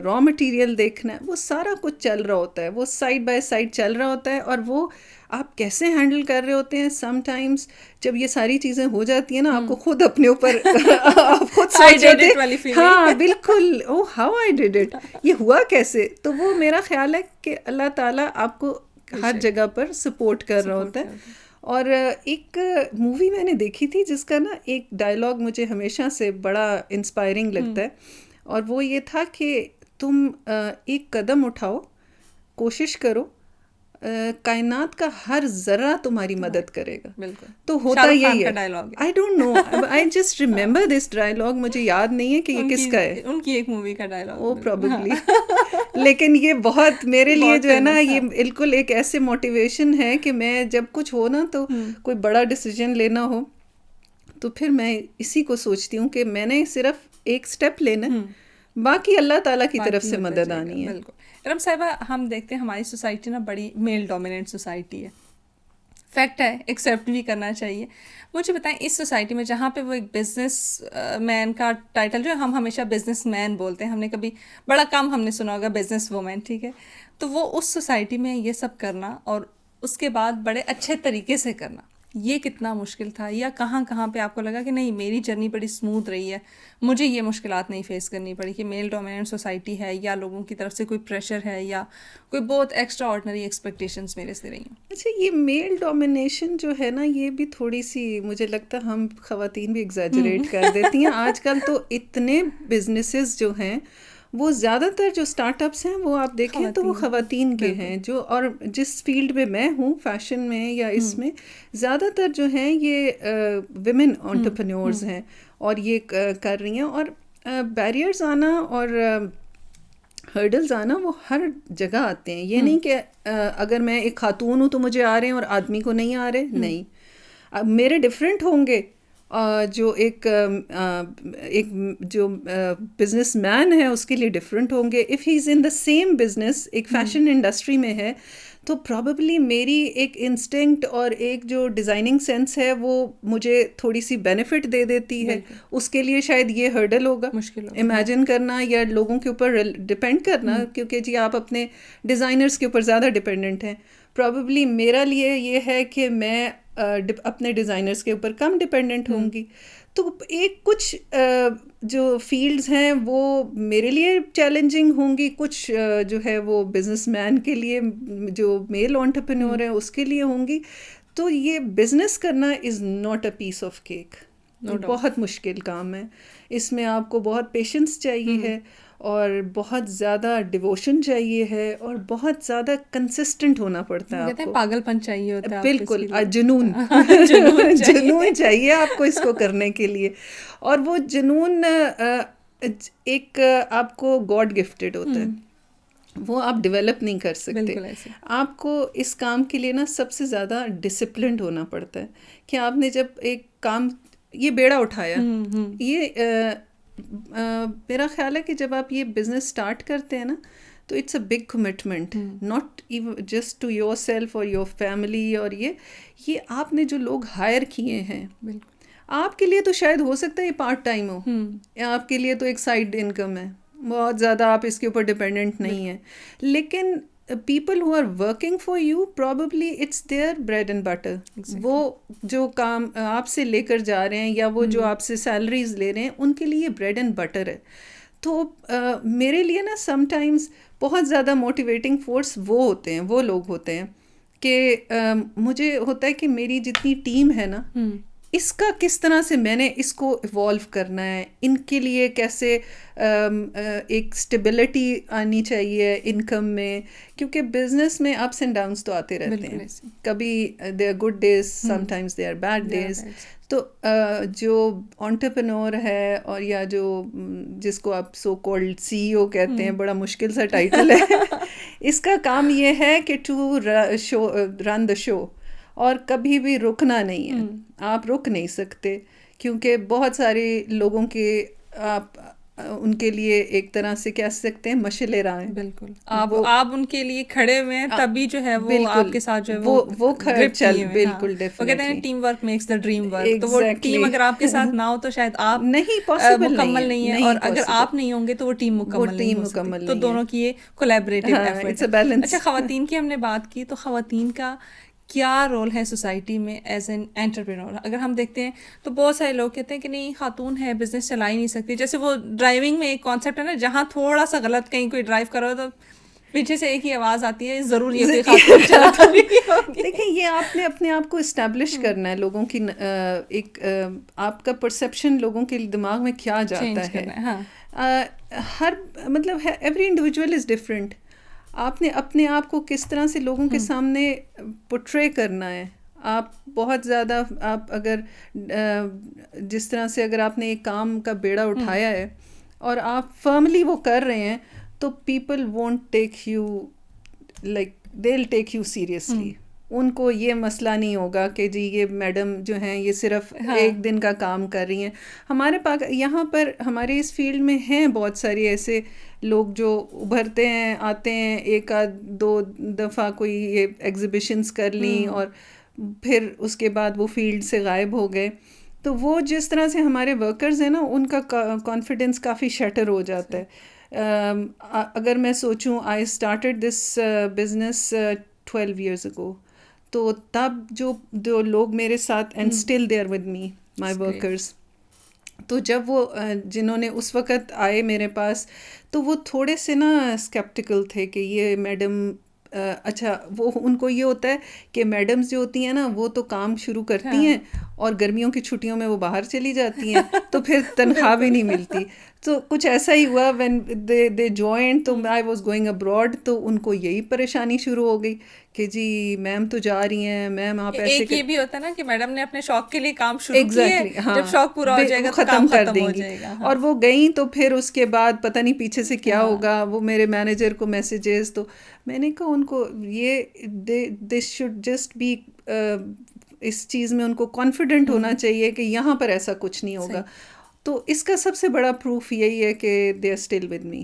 S2: raw material دیکھنا ہے. وہ سارا کچھ چل رہا ہوتا ہے, وہ سائڈ بائی سائڈ چل رہا ہوتا ہے, اور وہ آپ کیسے ہینڈل کر رہے ہوتے ہیں. سم ٹائمز جب یہ ساری چیزیں ہو جاتی ہیں نا, آپ کو خود اپنے اوپر آپ خود سوچ رہے تھے, ہاں بالکل, او ہاؤ آئی ڈیڈ اٹ, یہ ہوا کیسے. تو وہ میرا خیال ہے کہ اللہ تعالیٰ آپ کو ہر جگہ پر سپورٹ کر رہا ہوتا ہے. اور ایک مووی میں نے دیکھی تھی جس کا نا ایک ڈائلاگ مجھے ہمیشہ سے بڑا انسپائرنگ لگتا ہے, اور وہ یہ تھا کہ تم ایک قدم اٹھاؤ, کوشش کرو, کائنات کا ہر ذرہ تمہاری مدد کرے گا. تو ہوتا یہی ہے. I don't know, I just remember this dialogue, مجھے یاد نہیں ہے کہ یہ کس کا ہے,
S1: ان کی ایک مووی کا ڈائلاگ,
S2: وہ پروبیبلی. لیکن یہ بہت میرے لیے جو ہے نا, یہ بالکل ایک ایسے موٹیویشن ہے کہ میں جب کچھ ہو نا, تو کوئی بڑا ڈیسیجن لینا ہو, تو پھر میں اسی کو سوچتی ہوں کہ میں نے صرف ایک سٹیپ لینا, باقی اللہ تعالیٰ کی طرف سے مدد آنی ہے.
S1: بالکل. ارم صاحبہ, ہم دیکھتے ہیں ہماری سوسائٹی نا بڑی میل ڈومیننٹ سوسائٹی ہے. فیکٹ ہے, ایکسیپٹ بھی کرنا چاہیے. مجھے بتائیں اس سوسائٹی میں جہاں پہ وہ ایک بزنس مین کا ٹائٹل جو ہم ہمیشہ بزنس مین بولتے ہیں, ہم نے کبھی بڑا کم ہم نے سنا ہوگا بزنس وومین, ٹھیک ہے, تو وہ اس سوسائٹی میں یہ سب کرنا اور اس کے بعد بڑے اچھے طریقے سے کرنا, یہ کتنا مشکل تھا, یا کہاں کہاں پہ آپ کو لگا کہ نہیں میری جرنی بڑی اسموتھ رہی ہے, مجھے یہ مشکلات نہیں فیس کرنی پڑی کہ میل ڈومیننٹ سوسائٹی ہے یا لوگوں کی طرف سے کوئی پریشر ہے یا کوئی بہت ایکسٹرا آرڈنری ایکسپیکٹیشنس میرے سے رہی ہیں؟
S2: اچھا, یہ میل ڈومینیشن جو ہے نا, یہ بھی تھوڑی سی مجھے لگتا ہے ہم خواتین بھی ایگزیجریٹ کر دیتی ہیں. آج کل تو اتنے بزنسز جو ہیں وہ زیادہ تر جو اسٹارٹ اپس ہیں وہ آپ دیکھیں تو وہ خواتین کے ہیں, جو اور جس فیلڈ میں میں ہوں فیشن میں یا اس میں زیادہ تر جو ہیں یہ ویمن انٹرپرینورز ہیں اور یہ کر رہی ہیں. اور بیریئرز آنا اور ہرڈلز آنا وہ ہر جگہ آتے ہیں. یہ نہیں کہ اگر میں ایک خاتون ہوں تو مجھے آ رہے ہیں اور آدمی کو نہیں آ رہے, نہیں, اب میرے ڈفرینٹ ہوں گے. جو ایک جو بزنس مین ہے اس کے لیے ڈفرینٹ ہوں گے. If he is in the same business, ایک فیشن انڈسٹری میں ہے, تو پرابیبلی میری ایک انسٹنکٹ اور ایک جو ڈیزائننگ سینس ہے وہ مجھے تھوڑی سی بینیفٹ دے دیتی ہے. اس کے لیے شاید یہ ہرڈل ہوگا امیجن کرنا یا لوگوں کے اوپر ڈپینڈ کرنا, کیونکہ جی آپ اپنے ڈیزائنرز کے اوپر زیادہ ڈپینڈنٹ ہیں. پرابیبلی میرا لیے یہ ہے کہ میں اپنے ڈیزائنرز کے اوپر کم ڈپینڈنٹ ہوں گی. تو ایک کچھ جو فیلڈز ہیں وہ میرے لیے چیلنجنگ ہوں گی, کچھ جو ہے وہ بزنس مین کے لیے جو میل انٹرپرینور ہے اس کے لیے ہوں گی. تو یہ بزنس کرنا is not a piece of cake, بہت مشکل کام ہے. اس میں آپ کو بہت پیشنس چاہیے ہے اور بہت زیادہ ڈیووشن چاہیے ہے اور بہت زیادہ کنسسٹنٹ ہونا پڑتا ہے آپ کو.
S1: پاگل پن چاہیے ہوتا ہے,
S2: بالکل, جنون جنون چاہیے آپ کو اس کو کرنے کے لیے. اور وہ جنون ایک آپ کو گاڈ گفٹیڈ ہوتا ہے, وہ آپ ڈیولپ نہیں کر سکتے. آپ کو اس کام کے لیے نا سب سے زیادہ ڈسپلنڈ ہونا پڑتا ہے کہ آپ نے جب ایک کام یہ بیڑا اٹھایا, یہ میرا خیال ہے کہ جب آپ یہ بزنس اسٹارٹ کرتے ہیں نا تو it's a big commitment, not just to yourself اور یور فیملی. اور یہ آپ نے جو لوگ ہائر کیے ہیں, آپ کے لیے تو شاید ہو سکتا ہے یہ پارٹ ٹائم ہو, آپ کے لیے تو ایک سائڈ انکم ہے, بہت زیادہ آپ اس کے اوپر ڈپینڈنٹ نہیں ہیں. لیکن people who are working for you, probably it's their bread and butter. وہ جو کام آپ سے لے کر جا رہے ہیں یا وہ جو آپ سے سیلریز لے رہے ہیں ان کے لیے بریڈ اینڈ بٹر ہے. تو میرے لیے نا سم ٹائمز بہت زیادہ موٹیویٹنگ فورس وہ ہوتے ہیں, وہ لوگ ہوتے ہیں کہ مجھے ہوتا ہے کہ میری جتنی ٹیم ہے نا اس کا کس طرح سے میں نے اس کو ایوالو کرنا ہے, ان کے لیے کیسے ایک اسٹیبلٹی آنی چاہیے انکم میں, کیونکہ بزنس میں اپس اینڈ ڈاؤنس تو آتے رہتے ہیں. کبھی they are good days, sometimes they are bad days. تو جو انٹرپرینور ہے اور یا جو جس کو آپ سو کالڈ CEO کہتے ہیں, بڑا مشکل سا ٹائٹل ہے, اس کا کام یہ ہے کہ ٹو رن دا شو, اور کبھی بھی رکنا نہیں ہے. آپ رک نہیں سکتے کیونکہ بہت سارے لوگوں کے آپ ان کے لیے ایک طرح سے کہہ سکتے ہیں مشعلِ راہ ہیں.
S1: بالکل, آپ ان کے لیے کھڑے ہوئے ہیں تبھی جو ہے وہ آپ کے ساتھ جو ہے
S2: وہ چل. بالکل,
S1: وہ کہتے ہیں team work makes the dream work. تو وہ ٹیم اگر آپ کے ساتھ نہ ہو تو شاید آپ
S2: نہیں پاسبل
S1: مکمل نہیں ہے, اور اگر آپ نہیں ہوں گے تو وہ ٹیم مکمل نہیں ہو سکتی. تو دونوں کی یہ کولیبریٹو ایفرٹ ہے. اچھا, خواتین کی ہم نے بات کی, تو خواتین کا کیا رول ہے سوسائٹی میں ایز این انٹرپرینور؟ اگر ہم دیکھتے ہیں تو بہت سارے لوگ کہتے ہیں کہ نہیں خاتون ہے بزنس چلا ہی نہیں سکتی. جیسے وہ ڈرائیونگ میں ایک کانسیپٹ ہے نا, جہاں تھوڑا سا غلط کہیں کوئی ڈرائیو کرو تو پیچھے سے ایک ہی آواز آتی ہے, ضرور یہ خاتون چلاتا نہیں.
S2: دیکھیں, یہ آپ نے اپنے آپ کو اسٹیبلش کرنا ہے, لوگوں کی ایک آپ کا پرسیپشن لوگوں کے دماغ میں کیا جاتا ہے. ہر مطلب ایوری انڈیویجول از ڈفرینٹ. آپ نے اپنے آپ کو کس طرح سے لوگوں کے سامنے پورٹرے کرنا ہے. آپ بہت زیادہ آپ اگر جس طرح سے اگر آپ نے ایک کام کا بیڑا اٹھایا ہے اور آپ فرملی وہ کر رہے ہیں تو people won't take you like they will take you seriously. ان کو یہ مسئلہ نہیں ہوگا کہ جی یہ میڈم جو ہیں یہ صرف ایک دن کا کام کر رہی ہیں. ہمارے یہاں پر ہمارے اس فیلڈ میں ہیں بہت ساری ایسے لوگ جو ابھرتے ہیں, آتے ہیں, ایک آدھ دو دفعہ کوئی یہ ایگزیبیشنس کر لیں اور پھر اس کے بعد وہ فیلڈ سے غائب ہو گئے. تو وہ جس طرح سے ہمارے ورکرز ہیں نا ان کا کانفیڈنس کافی شٹر ہو جاتا ہے. اگر میں سوچوں I started this business 12 years ago, تو تب جو لوگ میرے ساتھ and still they are with me my workers, تو جب وہ جنہوں نے اس وقت آئے میرے پاس تو وہ تھوڑے سے نا اسکیپٹیکل تھے کہ یہ میڈم اچھا وہ ان کو یہ ہوتا ہے کہ میڈمز جو ہوتی ہیں نا وہ تو کام شروع کرتی ہیں اور گرمیوں کی چھٹیوں میں وہ باہر چلی جاتی ہیں تو پھر تنخواہ بھی نہیں ملتی. تو کچھ ایسا ہی ہوا وین دے جوائنڈ, تو آئی واز گوئنگ ابراڈ, تو ان کو یہی پریشانی شروع ہو گئی کہ جی میم تو جا رہی ہیں, میم آپ ایسے.
S1: ایک یہ بھی ہوتا ہے نا کہ میڈم نے اپنے شوق کے لیے کام شروع کیا ہے, جب شوق پورا ہو جائے گا تو کام ختم ہو جائے گا.
S2: اور وہ گئیں تو پھر اس کے بعد پتہ نہیں پیچھے سے کیا ہوگا, وہ میرے مینیجر کو میسیجز, تو میں نے کہا ان کو یہ دس شوڈ جسٹ بی, اس چیز میں ان کو کانفیڈنٹ ہونا چاہیے کہ یہاں پر ایسا کچھ نہیں ہوگا. تو اس کا سب سے بڑا پروف یہی ہے کہ they are still with me.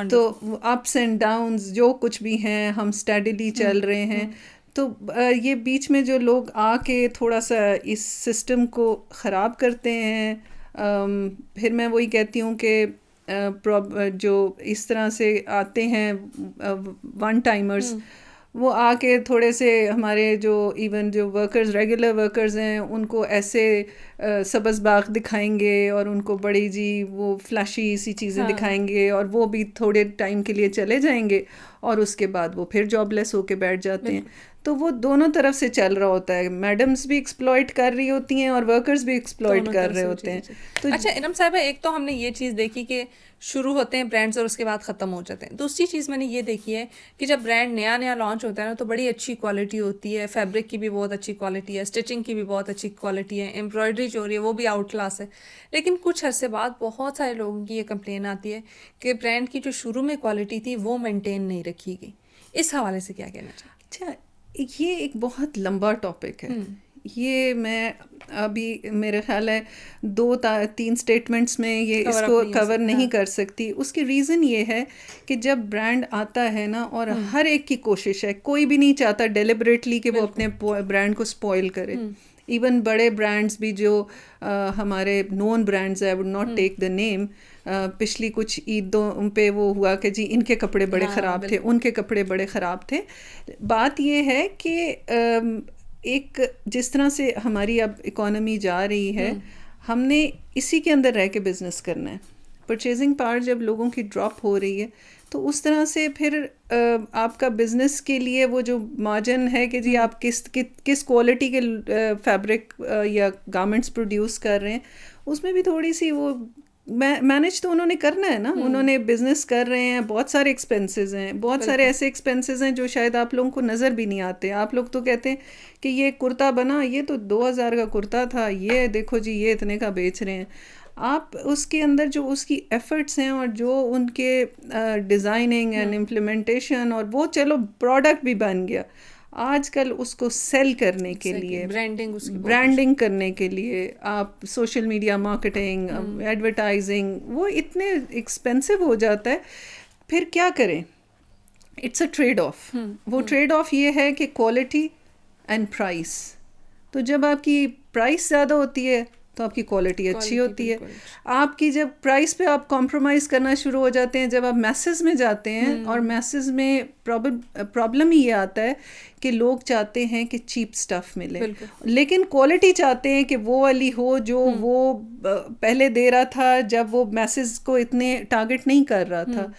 S2: تو اپس اینڈ ڈاؤنز جو کچھ بھی ہیں ہم اسٹیڈیلی چل رہے ہیں. تو یہ بیچ میں جو لوگ آ کے تھوڑا سا اس سسٹم کو خراب کرتے ہیں, پھر میں وہی کہتی ہوں کہ جو اس طرح سے آتے ہیں ون ٹائمرز, وہ آ کے تھوڑے سے ہمارے جو ایون جو ورکرز ریگولر ورکرز ہیں ان کو ایسے سبز باغ دکھائیں گے اور ان کو بڑی جی وہ فلیشی سی چیزیں دکھائیں گے, اور وہ بھی تھوڑے ٹائم کے لیے چلے جائیں گے اور اس کے بعد وہ پھر جاب لیس ہو کے بیٹھ جاتے ہیں. تو وہ دونوں طرف سے چل رہا ہوتا ہے, میڈمز بھی ایکسپلائٹ کر رہی ہوتی ہیں اور ورکرز بھی ایکسپلائٹ کر رہے ہوتے ہیں. تو
S1: اچھا انعم صاحبہ, ایک تو ہم نے یہ چیز دیکھی کہ شروع ہوتے ہیں برانڈز اور اس کے بعد ختم ہو جاتے ہیں. دوسری چیز میں نے یہ دیکھی ہے کہ جب برانڈ نیا لانچ ہوتا ہے نا تو بڑی اچھی کوالٹی ہوتی ہے, فیبرک کی بھی بہت اچھی کوالٹی ہے, اسٹچنگ کی بھی بہت اچھی کوالٹی ہے, ایمبرائڈری جو ہو رہی ہے وہ بھی آؤٹ کلاس ہے. لیکن کچھ عرصے بعد بہت سارے لوگوں کی یہ کمپلین آتی ہے کہ برانڈ کی جو شروع میں کوالٹی تھی وہ مینٹین نہیں رکھی گئی. اس حوالے سے کیا کہنا چاہیے؟
S2: اچھا یہ ایک بہت لمبا ٹاپک ہے. یہ میں ابھی میرے خیال ہے 2-3 اسٹیٹمنٹس میں یہ اس کو کور نہیں کر سکتی. اس کی ریزن یہ ہے کہ جب برانڈ آتا ہے نا, اور ہر ایک کی کوشش ہے, کوئی بھی نہیں چاہتا ڈیلیبریٹلی کہ وہ اپنے برانڈ کو اسپوائل کرے. ایون بڑے برانڈس بھی جو ہمارے نون برانڈز ہیں, آئی وڈ ناٹ ٹیک دا نیم, پچھلی کچھ عیدوں پہ وہ ہوا کہ جی ان کے کپڑے بڑے خراب تھے, ان کے کپڑے بڑے خراب تھے. بات یہ ہے کہ ایک جس طرح سے ہماری اب اکانومی جا رہی ہے, ہم نے اسی کے اندر رہ کے بزنس کرنا ہے. پرچیزنگ پاور جب لوگوں کی ڈراپ ہو رہی ہے تو اس طرح سے پھر آپ کا بزنس کے لیے وہ جو مارجن ہے کہ جی آپ کس کوالٹی کے فیبرک یا گارمنٹس پروڈیوس کر رہے ہیں, اس میں بھی تھوڑی سی وہ مینیج تو انہوں نے کرنا ہے نا. انہوں نے بزنس کر رہے ہیں, بہت سارے ایکسپینسز ہیں, بہت سارے ایسے ایکسپینسز ہیں جو شاید آپ لوگوں کو نظر بھی نہیں آتے. آپ لوگ تو کہتے ہیں کہ یہ کرتا بنا, یہ تو 2000 کا کرتا تھا, یہ دیکھو جی یہ اتنے کا بیچ رہے ہیں. آپ اس کے اندر جو اس کی ایفرٹس ہیں اور جو ان کے ڈیزائننگ اینڈ امپلیمنٹیشن, اور وہ چلو پروڈکٹ بھی بن گیا, آج کل اس کو سیل کرنے کے لیے, برانڈنگ کرنے کے لیے آپ سوشل میڈیا مارکیٹنگ, ایڈورٹائزنگ, وہ اتنے ایکسپینسو ہو جاتا ہے. پھر کیا کریں؟ It's a trade off. وہ ٹریڈ آف یہ ہے کہ کوالٹی اینڈ پرائس. تو جب آپ کی پرائس زیادہ ہوتی ہے تو آپ کی کوالٹی اچھی ہوتی ہے. آپ کی جب پرائس پہ آپ کمپرومائز کرنا شروع ہو جاتے ہیں, جب آپ میسز میں جاتے ہیں, اور میسز میں پرابلم ہی یہ آتا ہے کہ لوگ چاہتے ہیں کہ چیپ سٹف ملے, لیکن کوالٹی چاہتے ہیں کہ وہ والی ہو جو وہ پہلے دے رہا تھا جب وہ میسز کو اتنے ٹارگٹ نہیں کر رہا تھا.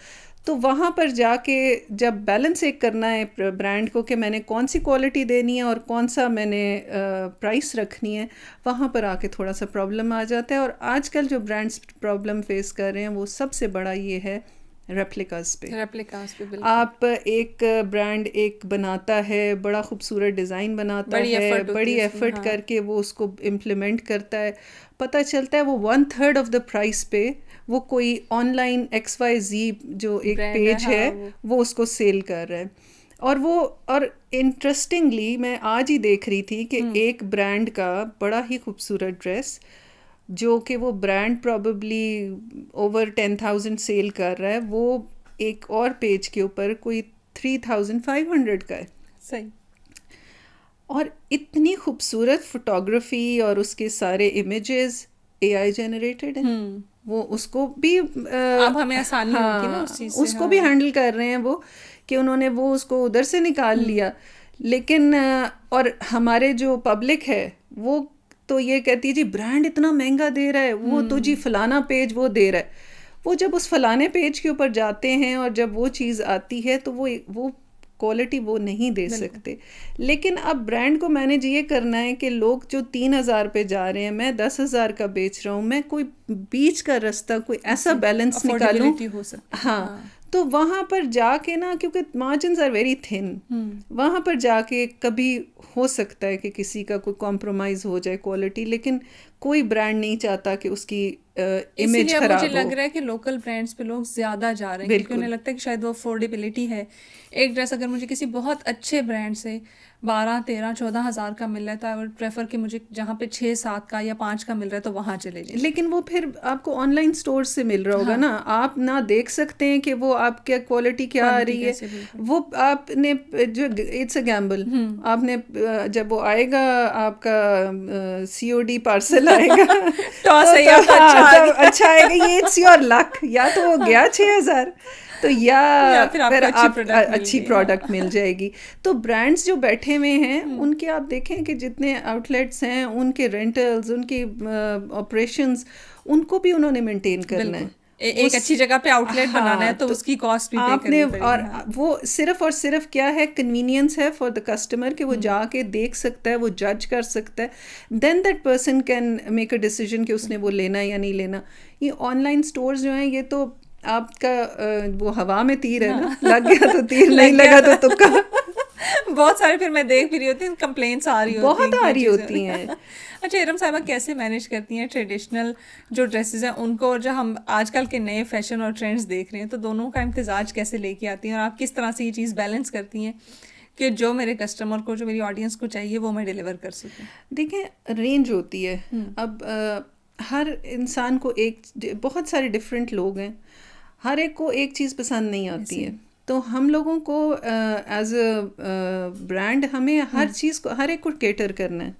S2: تو وہاں پر جا کے جب بیلنس ایک کرنا ہے برانڈ کو کہ میں نے کون سی کوالٹی دینی ہے اور کون سا میں نے پرائس رکھنی ہے, وہاں پر آ کے تھوڑا سا پرابلم آ جاتا ہے. اور آج کل جو برانڈس پرابلم فیس کر رہے ہیں وہ سب سے بڑا یہ ہے ریپلیکاز پہ. آپ ایک برانڈ ایک بناتا ہے, بڑا خوبصورت ڈیزائن بناتا ہے, بڑی ایفرٹ کر کے وہ اس کو امپلیمنٹ کرتا ہے, پتہ چلتا ہے وہ 1/3 آف دا پرائس پہ وہ کوئی آن لائن XYZ جو ایک پیج ہے وہ اس کو سیل کر رہا ہے. اور انٹرسٹنگلی میں آج ہی دیکھ رہی تھی کہ ایک برانڈ کا بڑا ہی خوبصورت ڈریس جو کہ وہ برانڈ پرابیبلی اوور 10,000 سیل کر رہا ہے, وہ ایک اور پیج کے اوپر کوئی 3,500 کا ہے.
S1: صحیح.
S2: اور اتنی خوبصورت فوٹوگرافی اور اس کے سارے امیجز AI جنریٹڈ ہیں. وہ اس کو بھی
S1: اب ہمیں آسانی ہوگی نا اس چیز سے.
S2: اس کو بھی ہینڈل کر رہے ہیں وہ کہ انہوں نے وہ اس کو ادھر سے نکال لیا. لیکن اور ہمارے جو پبلک ہے وہ تو یہ کہتی ہے جی برانڈ اتنا مہنگا دے رہا ہے, وہ تو جی فلانا پیج وہ دے رہا ہے. وہ جب اس فلانے پیج کے اوپر جاتے ہیں اور جب وہ چیز آتی ہے تو وہ کوالٹی وہ نہیں دے سکتے. لیکن اب برانڈ کو مینیج یہ کرنا ہے کہ لوگ جو 3,000 پہ جا رہے ہیں, میں 10,000 کا بیچ رہا ہوں, میں کوئی بیچ کا رستہ کوئی ایسا بیلنس نکالوں. ہاں, تو وہاں پر جا کے نا, کیونکہ مارجنز آر ویری تھن, وہاں پر جا کے کبھی ہو سکتا ہے کہ کسی کا کوئی کمپرومائز ہو جائے کوالٹی, لیکن کوئی برانڈ نہیں چاہتا کہ اس کی امیج خراب ہو.
S1: مجھے لگ رہا ہے کہ لوکل برانڈس پہ لوگ زیادہ جا رہے ہیں کیونکہ انہیں لگتا ہے کہ شاید وہ افورڈیبلٹی ہے. ایک ڈریس اگر مجھے کسی بہت اچھے برانڈ سے 12, 13, 14,000 کا مل رہا ہے تو آئی وڈ پریفر کہ مجھے جہاں پہ 6, 7 کا یا 5 کا مل رہا ہے تو وہاں چلے جائیں.
S2: لیکن وہ پھر آپ کو آن لائن اسٹور سے مل رہا ہوگا نا, آپ نہ دیکھ سکتے ہیں کہ وہ آپ کے کوالٹی کیا آ رہی ہے. وہ آپ نے جو اٹس اے گیمبل, آپ نے جب وہ آئے گا آپ کا COD پارسل آئے گا اچھا آئے گا, یہ اٹس یور لک, یا تو وہ گیا 6,000 تو یا پھر آپ اچھی پروڈکٹ مل جائے گی. تو برانڈس جو بیٹھے ہوئے ہیں ان کے آپ دیکھیں کہ جتنے آؤٹ لیٹس ہیں ان کے رینٹلز, ان کی آپریشنز, ان کو بھی انہوں نے مینٹین کرنا ہے.
S1: ایک اچھی جگہ پہ آؤٹ لیٹ بنانا ہے تو اس کی کاسٹ بھی
S2: آپ نے, اور وہ صرف اور صرف کیا ہے, کنوینئنس ہے فار دا کسٹمر کہ وہ جا کے دیکھ سکتا ہے, وہ جج کر سکتا ہے, then that person can make a decision کہ اس نے وہ لینا یا نہیں لینا. یہ آن لائن اسٹورز جو ہیں یہ تو آپ کا وہ ہوا میں تیر ہے نا, لگ گیا تو تیر, نہیں لگا تو تکا.
S1: بہت سارے پھر میں دیکھ بھی رہی ہوتی ہوں کمپلینٹس آ رہی
S2: بہت آ رہی ہوتی ہیں.
S1: اچھا ارم صاحبہ, کیسے مینیج کرتی ہیں ٹریڈیشنل جو ڈریسز ہیں ان کو, اور جو ہم آج کل کے نئے فیشن اور ٹرینڈس دیکھ رہے ہیں, تو دونوں کا امتزاج کیسے لے کے آتی ہیں, اور آپ کس طرح سے یہ چیز بیلنس کرتی ہیں کہ جو میرے کسٹمر کو, جو میری آڈینس کو چاہیے وہ میں ڈیلیور کر سکوں؟
S2: دیکھیں رینج ہوتی ہے. اب ہر انسان کو بہت سارے ڈفرینٹ لوگ ہیں, ہر ایک کو ایک چیز پسند نہیں آتی ہے. تو ہم لوگوں کو ایز اے برانڈ ہمیں ہر چیز کو, ہر ایک کو کیٹر کرنا ہے.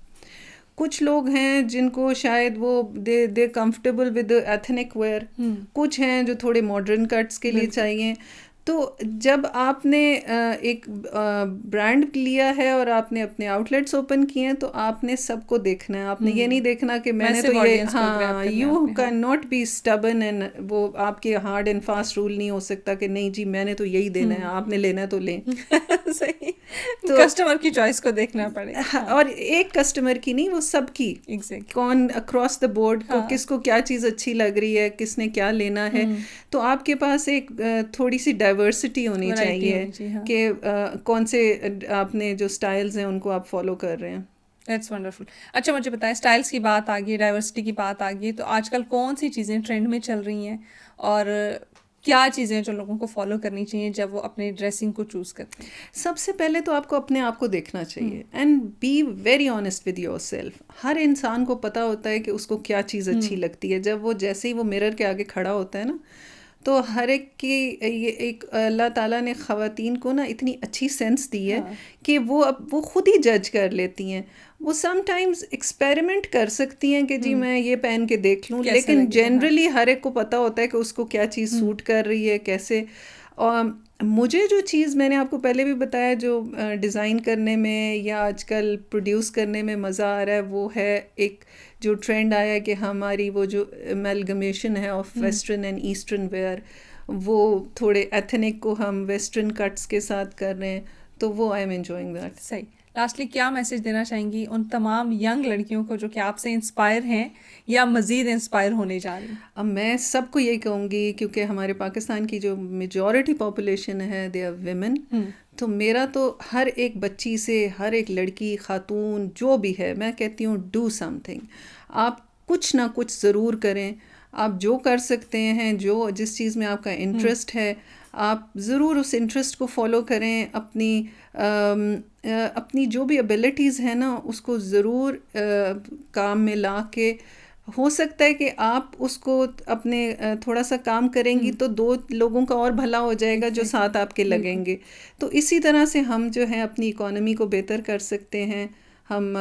S2: کچھ لوگ ہیں جن کو شاید وہ دے کمفرٹیبل ود ایتھنک ویئر, کچھ ہیں جو تھوڑے ماڈرن کٹس کے لیے چاہیے. تو جب آپ نے ایک برانڈ لیا ہے اور آپ نے اپنے آؤٹ لیٹس اوپن کیے ہیں تو آپ نے سب کو دیکھنا ہے. آپ نے یہ نہیں دیکھنا کہ میں نے تو یہ, ہاں, you can not be stubborn, and وہ آپ کے ہارڈ اینڈ فاسٹ رول نہیں ہو سکتا کہ نہیں جی میں نے تو یہی دینا ہے, آپ نے لینا ہے تو لیں.
S1: صحیح, تو کسٹمر کی چوائس کو دیکھنا پڑے.
S2: اور ایک کسٹمر کی نہیں, وہ سب کی, کون اکراس دا بورڈ کو کس کو کیا چیز اچھی لگ رہی ہے, کس نے کیا لینا ہے. تو آپ کے پاس ایک تھوڑی سی ڈائیورسٹی ہونی چاہیے کہ کون سے آپ نے جو اسٹائلز ہیں ان کو آپ فالو کر رہے ہیں.
S1: That's wonderful. اچھا مجھے بتائیں, اسٹائلس کی بات آ گئی, ڈائیورسٹی کی بات آ گئی, تو آج کل کون سی چیزیں ٹرینڈ میں چل رہی ہیں, اور کیا چیزیں جو لوگوں کو فالو کرنی چاہیے جب وہ اپنے ڈریسنگ کو چوز کرتے ہیں؟
S2: سب سے پہلے تو آپ کو اپنے آپ کو دیکھنا چاہیے, and be very honest with yourself. ہر انسان کو پتہ ہوتا ہے کہ اس کو کیا چیز اچھی لگتی ہے. جب وہ جیسے ہی وہ مرر کے آگے کھڑا ہوتا ہے نا, تو ہر ایک کی یہ ایک اللہ تعالیٰ نے خواتین کو نا اتنی اچھی سینس دی ہے کہ وہ خود ہی جج کر لیتی ہیں. وہ سم ٹائمز ایکسپیریمنٹ کر سکتی ہیں کہ جی میں یہ پہن کے دیکھ لوں, لیکن جنرلی ہر ایک کو پتہ ہوتا ہے کہ اس کو کیا چیز سوٹ کر رہی ہے, کیسے. مجھے جو چیز میں نے آپ کو پہلے بھی بتایا جو ڈیزائن کرنے میں یا آج کل پروڈیوس کرنے میں مزہ آ رہا ہے, وہ ہے ایک جو ٹرینڈ آیا ہے کہ ہماری وہ جو امیلگمیشن ہے of western and eastern where, وہ تھوڑے ایتھنک کو ہم ویسٹرن کٹس کے ساتھ کر رہے ہیں, تو وہ آئی ایم انجوائنگ دیٹ.
S1: صحیح. لاسٹلی کیا میسج دینا چاہیں گی ان تمام ینگ لڑکیوں کو جو کہ آپ سے انسپائر ہیں یا مزید انسپائر ہونے جا رہی ہیں؟
S2: اب میں سب کو یہی کہوں گی, کیونکہ ہمارے پاکستان کی جو میجورٹی پاپولیشن ہے دے آر ویمن, تو میرا تو ہر ایک بچی سے, ہر ایک لڑکی, خاتون جو بھی ہے, میں کہتی ہوں ڈو سم تھنگ. آپ کچھ نہ کچھ ضرور کریں. آپ جو کر سکتے ہیں, جو جس چیز میں آپ کا انٹرسٹ ہے, آپ ضرور اس انٹرسٹ کو فالو کریں. اپنی جو بھی ابیلٹیز ہیں نا اس کو ضرور کام میں لا کے ہو سکتا ہے کہ آپ اس کو اپنے تھوڑا سا کام کریں گی تو 2 لوگوں کا اور بھلا ہو جائے گا جو ساتھ آپ کے لگیں گے. تو اسی طرح سے ہم جو ہے اپنی اکانومی کو بہتر کر سکتے ہیں, ہم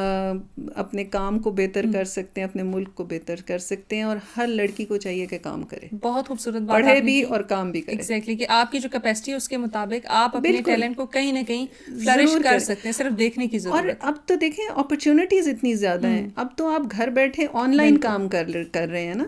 S2: اپنے کام کو بہتر کر سکتے ہیں, اپنے ملک کو بہتر کر سکتے ہیں, اور ہر لڑکی کو چاہیے کہ کام کرے,
S1: بہت خوبصورت بات
S2: پڑھے بھی اور کام بھی کرے.
S1: ایگزیکٹلی کہ آپ کی جو کیپیسٹی ہے اس کے مطابق آپ اپنے ٹیلنٹ کو کہیں نہ کہیں فلرش کر سکتے ہیں, صرف دیکھنے کی ضرورت.
S2: اور اب تو دیکھیں اپرچونیٹیز اتنی زیادہ ہیں, اب تو آپ گھر بیٹھے آن لائن کام کر رہے ہیں نا.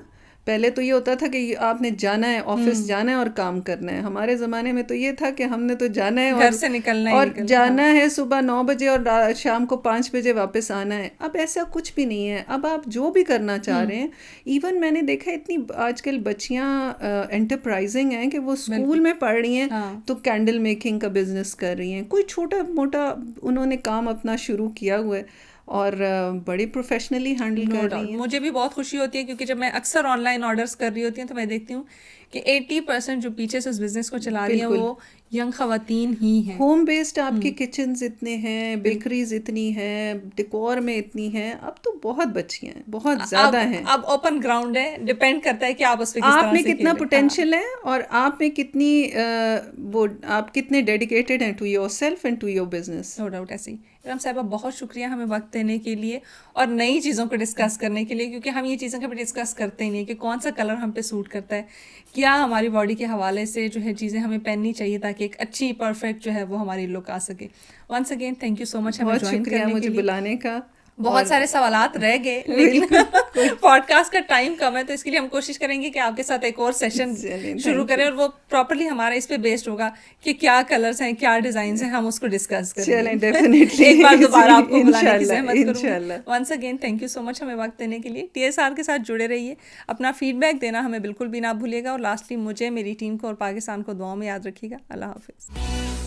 S2: پہلے تو یہ ہوتا تھا کہ آپ نے جانا ہے آفس, جانا ہے اور کام کرنا ہے. ہمارے زمانے میں تو یہ تھا کہ ہم نے تو جانا ہے
S1: گھر سے نکلنا
S2: اور جانا ہے صبح 9 بجے اور شام کو 5 بجے واپس آنا ہے. اب ایسا کچھ بھی نہیں ہے. اب آپ جو بھی کرنا چاہ رہے ہیں, ایون میں نے دیکھا اتنی آج کل بچیاں انٹرپرائزنگ ہیں کہ وہ اسکول میں پڑھ رہی ہیں تو کینڈل میکنگ کا بزنس کر رہی ہیں, کوئی چھوٹا موٹا انہوں نے کام اپنا شروع کیا ہوا ہے اور بڑی پروفیشنلی ہینڈل کر رہی ہیں.
S1: مجھے بھی بہت خوشی ہوتی ہے کیونکہ جب میں اکثر آن لائن آرڈرس کر رہی ہوتی ہوں تو میں دیکھتی ہوں کہ 80% جو پیچھے سے اس بزنس کو چلا رہی ہیں وہ ینگ خواتین ہی ہیں.
S2: ہوم بیسڈ آپ کے کچنز اتنے ہیں, بیکریز اتنی ہیں, ڈیکور میں اتنی ہیں, اب تو بہت بچیاں ہیں, بہت زیادہ ہیں.
S1: اب اوپن گراؤنڈ ہے, ڈیپینڈ کرتا ہے کہ آپ اس پہ کس
S2: آپ
S1: طرح
S2: میں
S1: سے
S2: کتنا پوٹینشیل ہے اور آپ میں کتنی آپ کتنے ڈیڈیکیٹڈ ہیں to yourself and to your business.
S1: No doubt. ایسے ہی ارم صاحبہ بہت شکریہ ہمیں وقت دینے کے لیے اور نئی چیزوں کو ڈسکس کرنے کے لیے, کیونکہ ہم یہ چیزیں کبھی ڈسکس کرتے ہی نہیں کہ کون سا کلر ہم پہ سوٹ کرتا ہے, کیا ہماری باڈی کے حوالے سے جو ہے چیزیں ہمیں پہننی چاہیے تاکہ ایک اچھی پرفیکٹ جو ہے وہ ہماری لک آ سکے. Once again thank you so much ہمیں جوائن کرنے کے لیے.
S2: بہت شکریہ مجھے بلانے کا.
S1: بہت سارے سوالات رہ گئے لیکن پوڈ کاسٹ کا ٹائم کم ہے, تو اس کے لیے ہم کوشش کریں گے کہ آپ کے ساتھ ایک اور سیشن شروع کریں اور وہ پراپرلی ہمارا اس پہ بیسڈ ہوگا کہ کیا کلرز ہیں, کیا ڈیزائنز ہیں, ہم اس کو ڈسکس کریں گے. ایک بار دوبارہ آپ کو بلانے کی زحمت کروں. Once again thank you so much ہمیں وقت دینے کے لیے. TSR کے ساتھ جڑے رہیے, اپنا فیڈ بیک دینا ہمیں بالکل بھی نہ بھولیے گا, اور لاسٹلی مجھے, میری ٹیم کو اور پاکستان کو دعاؤں میں یاد رکھیے گا. اللہ حافظ.